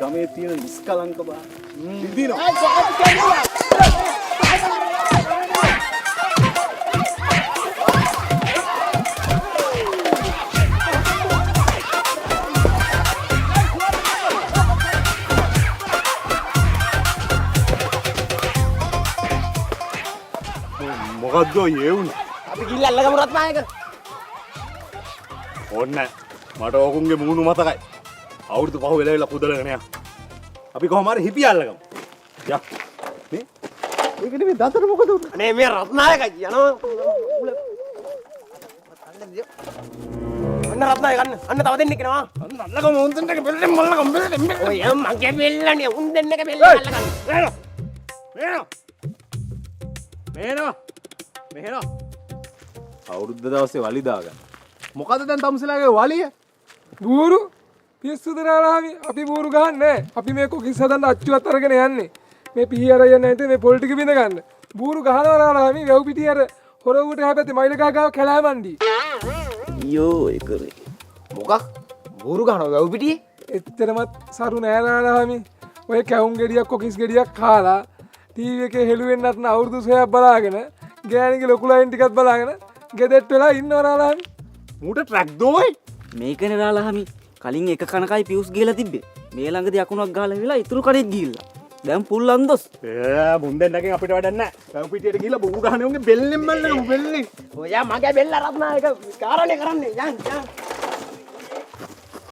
ගමේ තියෙන නිස්කලංක බා. ඉදිනවා. මොකද්ද ඒ වුනේ? අපි ගිහින් අල්ලගමු රත්නායක. ඕන්නේ මට ඕකුන්ගේ මූණු මතකයි. අවුරුදු 5 වෙලා පුදලගෙන යන්න. අපි කොහොම හරි හිපි අල්ලගමු. යා. මේ ඒක නෙමෙයි දතර මොකද උනේ? අනේ මේ රත්නායක යනවා. අන්න රත්නායක අන්න තව දෙන්නෙක් එනවා. අන්න අල්ලගමු උන් දෙන්නක බෙල්ලෙන් මල්ලගමු බෙල්ලෙන්. ඔය මගේ බෙල්ලනේ උන් දෙන්නක බෙල්ලෙන් අල්ලගමු. මෙහෙනවා. අවුරුද්ද දවසේ වලි දාගන්න. මොකද දැන් තමුසලාගේ වලිය? බూరు පිස්සුද නාලාමි අපි බూరు ගහන්නේ අපි මේ කොකිස් හදන්න අච්චුවත් අරගෙන යන්නේ මේ පීහර යන්නේ නැත්නම් මේ පොල් ටික බින්ද ගන්න බూరు ගහනවා නාලාමි වැව් පිටිය අර හොරවුට හැපැත්තේ මයිල ගහ කැලෑමන්ඩි අයියෝ ඒක මොකක් බూరు ගහනවා වැව් පිටියේ එච්චරමත් සරු නෑ නාලාමි ඔය කැවුම් ගෙඩියක් කොකිස් ගෙඩියක් කාලා ටීවී එකේ හෙළුවෙන් නටන අවුරුදු 6ක් බලාගෙන ගෑණිගේ ලොකු ලයින් ටිකක් බලාගෙන ගෙදෙට්ට වෙලා ඉන්නවා නාලාමි මූට ට්‍රැක් දෝයි මේකනේ නාලාමි කලින් එක කනකයි පියුස් ගිහලා තිබ්බේ මේ ළඟදී අකුණක් ගහලා වෙලා ඉතුරු කඩේත් ගිහිල්ලා දැන් පුල් අන්දොස් මුන් දෙන්නකින් අපිට වැඩක් නැහැ. වැව් පිටියට ගිහලා බූරු ගහන්නේ උන්ගේ බෙල්ලෙන් මල්ලගමු බෙල්ලෙන්. ඔයා මගේ බෙල්ල රත්නායක කාරණේ කරන්නේ යන්